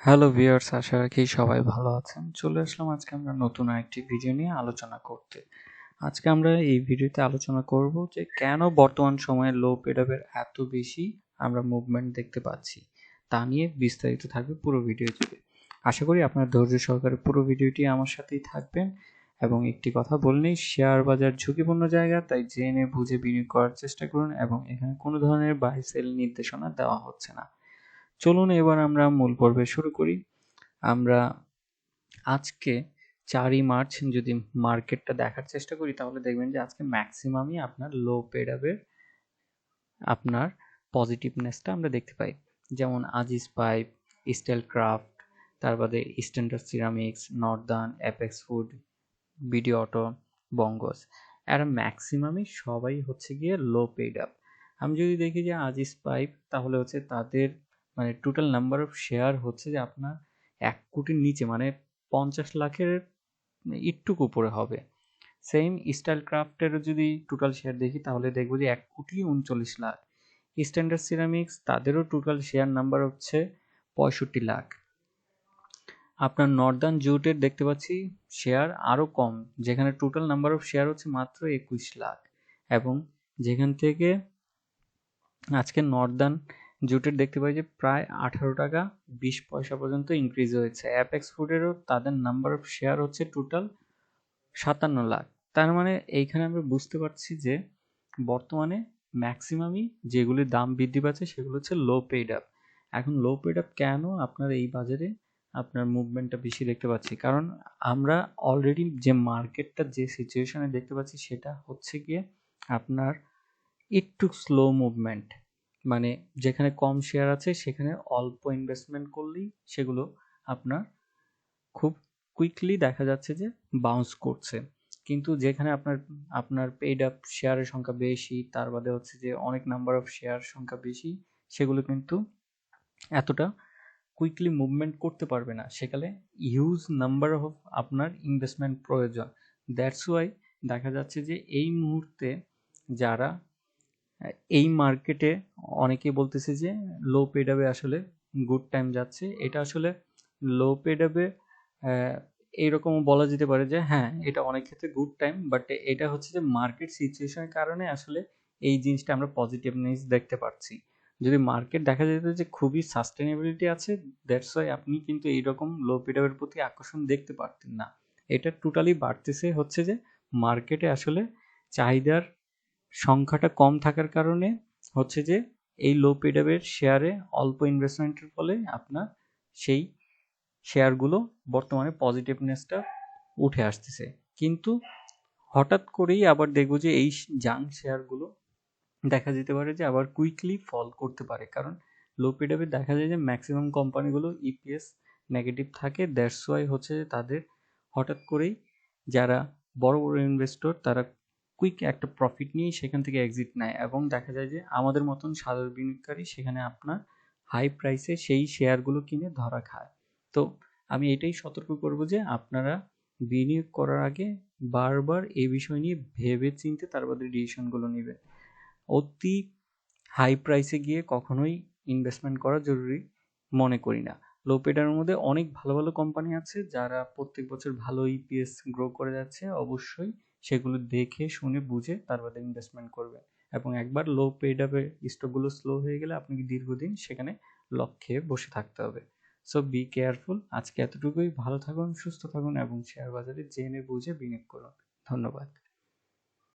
Hello viewers, আশা রাখি সবাই ভালো আছেন। চলে আসলাম আজকে আমরা নতুন আরেকটি ভিডিও নিয়ে আলোচনা করতে। আজকে আমরা এই ভিডিওতে আলোচনা করব যে কেন বর্তমান সময়ে লো পেডআপের এত বেশি আমরা মুভমেন্ট দেখতে পাচ্ছি, তা নিয়ে বিস্তারিত থাকবে পুরো ভিডিও জুড়ে। আশা করি আপনার ধৈর্য সহকারে পুরো ভিডিওটি আমার সাথেই থাকবেন। এবং একটি কথা বললেই, শেয়ার বাজার ঝুঁকিপূর্ণ জায়গা, তাই জেনে বুঝে বিনিয়োগ করার চেষ্টা করুন এবং এখানে কোনো ধরনের বাই সেল নির্দেশনা দেওয়া হচ্ছে না। চলুন এবার আমরা মূল পর্বে শুরু করি। আমরা আজকে 4ই মার্চ যদি মার্কেটটা দেখার চেষ্টা করি, তাহলে দেখবেন যে আজকে ম্যাক্সিমামই আপনার লো পেডআপের আপনার পজিটিভনেসটা আমরা দেখতে পাই। যেমন আজিজ পাইপ, স্টাইল ক্রাফট, তার বাদে standard ceramics, northern, apex food, BD auto, Bangas, এরা ম্যাক্সিমামই সবাই হচ্ছে গিয়ে লো পেড আপ। আমি যদি দেখি যে আজিজ পাইপ, তাহলে হচ্ছে তাদের মানে টোটাল নাম্বার অফ শেয়ার হচ্ছে যে আপনার 1 কোটির নিচে, মানে 50 লাখের একটুকু উপরে হবে। সেম স্টাইল ক্রাফটের যদি টোটাল শেয়ার দেখি, তাহলে দেখবো যে 1,39,00,000। স্ট্যান্ডার্ড সিরামিক্স, তাদেরও টোটাল শেয়ার নাম্বার হচ্ছে 65 লাখ। আপনার নর্দার্ন জুটের দেখতে পাচ্ছি শেয়ার আরও কম, যেখানে টোটাল নাম্বার অফ শেয়ার হচ্ছে মাত্র 21 লাখ। এবং যেখান থেকে আজকে নর্দার্ন জুটের দেখতে পাই যে প্রায় 18 টাকা 20 পয়সা পর্যন্ত ইনক্রিজ হয়েছে। অ্যাপেক্স ফুডেরও তাদের নাম্বার অফ শেয়ার হচ্ছে টোটাল 57 লাখ। তার মানে এইখানে আমরা বুঝতে পারছি যে বর্তমানে ম্যাক্সিমামই যেগুলির দাম বৃদ্ধি পাচ্ছে সেগুলো হচ্ছে লো পেইড আপ। এখন লো পেইড আপ কেন আপনার এই বাজারে আপনার মুভমেন্টটা বেশি দেখতে পাচ্ছি, কারণ আমরা অলরেডি যে মার্কেটটা যে সিচুয়েশনে দেখতে পাচ্ছি সেটা হচ্ছে গিয়ে আপনার একটু স্লো মুভমেন্ট। মানে যেখানে কম শেয়ার আছে সেখানে অল্প ইনভেস্টমেন্ট করলেই সেগুলো আপনার খুব কুইকলি দেখা যাচ্ছে যে বাউন্স করছে। কিন্তু যেখানে আপনার আপনার পেইড আপ শেয়ারের সংখ্যা বেশি, তার বাদে হচ্ছে যে অনেক নাম্বার অফ শেয়ার সংখ্যা বেশি, সেগুলো কিন্তু এতটা কুইকলি মুভমেন্ট করতে পারবে না। সেখানে হিউজ নাম্বার অফ আপনার ইনভেস্টমেন্ট প্রয়োজন। দ্যাটস ওয়াই দেখা যাচ্ছে যে এই মুহূর্তে যারা এই মার্কেটে, অনেকে বলতেছে যে লো পেডআপে আসলে গুড টাইম যাচ্ছে। এটা আসলে লো পেডআপে এইরকমও বলা যেতে পারে যে হ্যাঁ, এটা অনেক ক্ষেত্রে গুড টাইম, বাট এটা হচ্ছে যে মার্কেট সিচুয়েশনের কারণে আসলে এই জিনিসটা আমরা পজিটিভনেস দেখতে পাচ্ছি। যদি মার্কেট দেখা যেত যে খুবই সাস্টেনেবিলিটি আছে, দ্যাটস ওয়াই আপনি কিন্তু এইরকম লো পেডআপের প্রতি আকর্ষণ দেখতে পারতেন না। এটা টোটালি বাড়তেছে হচ্ছে যে মার্কেটে আসলে চাহিদার সংখ্যাটা কম থাকার কারণে হচ্ছে যে এই লো পেডআপের শেয়ারে অল্প ইনভেস্টমেন্টের ফলে আপনার সেই শেয়ারগুলো বর্তমানে পজিটিভনেসটা উঠে আসতেছে। কিন্তু হঠাৎ করেই আবার দেখব যে এই জাঙ্ক শেয়ারগুলো দেখা যেতে পারে যে আবার কুইকলি ফল করতে পারে, কারণ লো পেডআপে দেখা যায় যে ম্যাক্সিমাম কোম্পানিগুলো ইপিএস নেগেটিভ থাকে। দ্যাটস ওয়াই হচ্ছে যে তাদের হঠাৎ করেই যারা বড় বড় ইনভেস্টর, তারা কুইক একটা প্রফিট নিয়ে সেখান থেকে এক্সিট নেয় এবং দেখা যায় যে আমাদের মতন সাধারণ বিনিয়োগকারী সেখানে আপনার হাই প্রাইসে সেই শেয়ারগুলো কিনে ধরা খায়। তো আমি এটাই সতর্ক করব যে আপনারা বিনিয়োগ করার আগে বারবার এই বিষয় নিয়ে ভেবে চিন্তে তারপরে ডিসিশনগুলো নেবেন। অতি হাই প্রাইসে গিয়ে কখনোই ইনভেস্টমেন্ট করা জরুরি মনে করি না। লো পেডার মধ্যে অনেক ভালো ভালো কোম্পানি আছে যারা প্রত্যেক বছর ভালো ইপিএস গ্রো করে যাচ্ছে। অবশ্যই সেগুলো দেখে শুনে বুঝে তারপরে ইনভেস্টমেন্ট করবেন। এবং একবার লো পেড আপে স্টকগুলো স্লো হয়ে গেলে আপনাকে দীর্ঘদিন সেখানে লক্ষ্যে বসে থাকতে হবে। So be careful. আজকে এতটুকুই। ভালো থাকুন, সুস্থ থাকুন এবং শেয়ার বাজারে জেনে বুঝে বিনিয়োগ করুন। ধন্যবাদ।